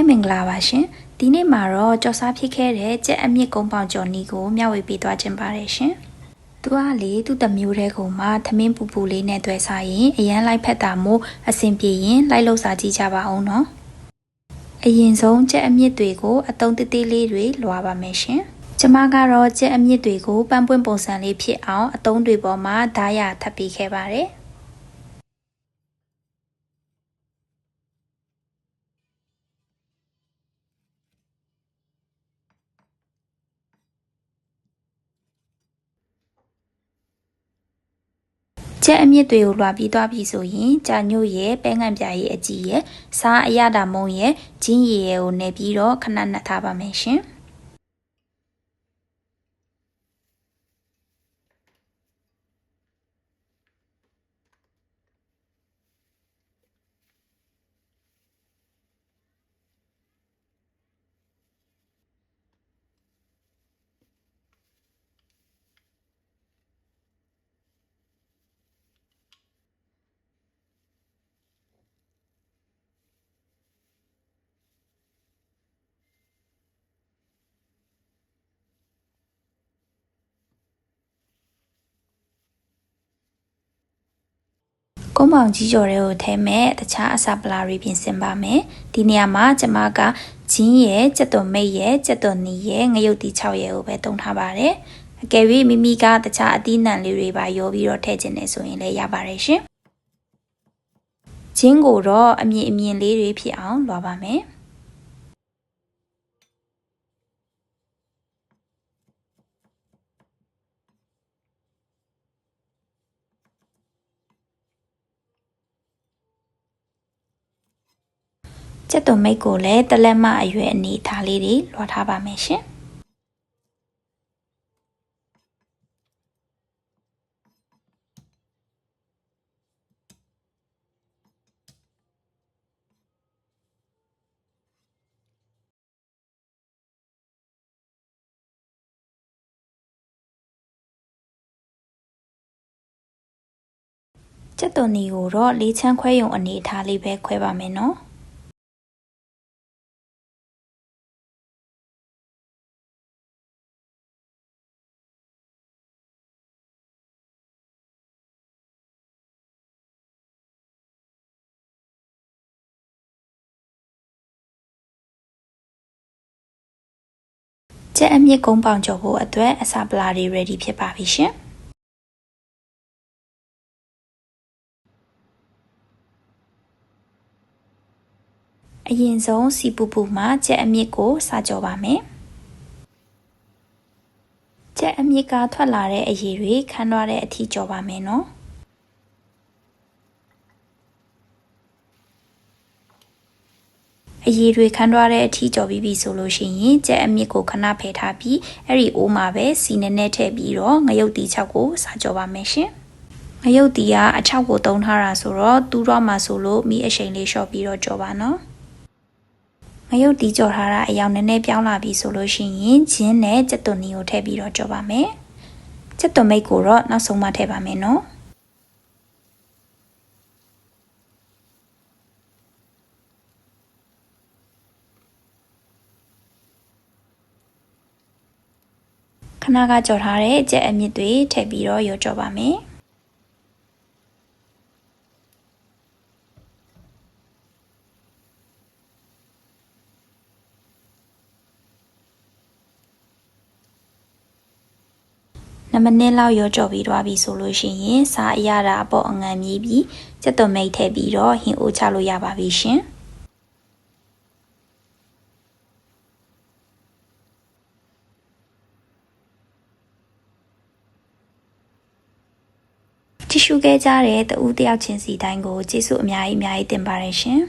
မင်္ဂလာပါရှင်ဒီနေ့မှာတော့ကြော်စားဖြစ်ခဲ့တဲ့ကြက်အမြင့်ကုန်းပေါင်ကြော်နီကိုမျှဝေပေးသွားခြင်းပါတယ်ရှင်သူကလေသူ့တမျိုးတဲ့ကောင်မှာသမင်းပူပူလေးနဲ့တွေ့စားရင်အရန်လိုက်ဖက်တာမို့အဆင်ပြေရင်လိုက်လို့စားကြည့်ကြပါအောင်နော်အရင်ဆုံးကြက်အမြင့်တွေကိုအတုံးသေးသေးလေးတွေလွှာပါမယ်ရှင်ကျမကတော့ကြက်အမြင့်တွေကိုပန်းပွင့်ပုံစံလေးဖြစ်အောင်အတုံးတွေပေါ်မှာဓာတ်ရထပ်ပေးခဲ့ပါတယ်ကြက်အမြင့်တွေကိုလွှာပြီးသွားပြီဆိုရင်ကြာညို့ရဲ့ပဲငံပြားရဲ့အကြီးရဲ့စားအရတာမုံရဲ့ဂျင်းရည်ရဲ့ကိုနေပြီးတော့ခဏနှက်ထားပါမယ်ရှင်ကုန်းပေါင်ကြီးကျော်တွေကိုထဲမဲ့တခြားအစာပလာတွေပြင်ဆင်ပါမယ်ဒီနေရာမှာကျမကဂျင်းရဲ့ကြက်သွန်မိတ်ရဲ့ကြက်သွန်နီရဲ့ငရုတ်တီ6ရဲ့ကိုပဲတုံးထားပါတယ်အကယ်၍မိမိကတခြားအသီးနှံလေးတွေပါရောပြီးတော့ထည့်ခြင်းနဲ့ဆိုရင်လည်းရပါတယ်ရှင်ဂျင်းကိုတော့အမြင်လေးတွေဖြစ်အောင်လွှာပါမယ်ကြက်သွန်မိတ်ကိုလည်းတလက်မအရွယ်အနေထားလေးတွေလွှာထားပါမယ်ရှင်ကြက်သွန်နီကိုတော့လေးချမ်းခွဲရုံအနေထားလေးပဲခွဲပါမယ်နော်ကြက်အမြင့်ကုန်းပေါင်ကျော်ဖို့အတွက်အစာပလာတွေ ready ဖြစ်ပါပြီရှင်အရင်ဆုံးစီပူပူမှာကြက်အမြင့်ကိုစားကြောပါမယ်ကြက်အမြင့်ကထွက်လာတဲ့အရည်တွေခန်းသွားတဲ့အထိကြောပါမယ်နော်အရည်တွေခန်းသွားတဲ့အထိကြောပြီးပြီဆိုလို့ရှိရင်ကြက်အမြင့်ကိုခဏဖယ်ထားပြီးအဲ့ဒီအိုးမှာပဲစီနဲ့နဲ့ထည့်ပြီးတော့ငရုတ်တီ6ကိုစားကြောပါမယ်ရှင်ငရုတ်တီကအ6ကိုတုံးထားတာဆိုတော့တူးတော့မှဆိုလို့မိအရှိန်လေးလျှော့ပြီးတော့ကြောပါနော်ငရုတ်တီကြော်ထားတာအယောင်နည်းနည်းပြောင်းလာပြီဆိုလို့ရှိရင်ဂျင်းနဲ့ကြက်သွန်နီကိုထည့်ပြီးတော့ကြောပါမယ်ကြက်သွန်မိတ်ကိုတော့နောက်ဆုံးမှထည့်ပါမယ်နော်ခဏကကြော်ထားတဲ့ကြက်အမြင့်တွေထည့်ပြီးတော့ရောကြောပါမယ်2 မိနစ်လောက်ရောကြော်ပြီးသွားပြီဆိုလို့ရှိရင်စားအရတာအပေါ်အငံမြည်ပြီးကြက်သွန်မိတ်ထည့်ပြီးတော့ဟင်းအိုးချလို့ရပါပြီရှင်ကြည့်ရှုခဲ့ကြတဲ့တဦးတယောက်ချင်းစီတိုင်းကိုကျေးဇူးအများကြီးတင်ပါတယ်ရှင်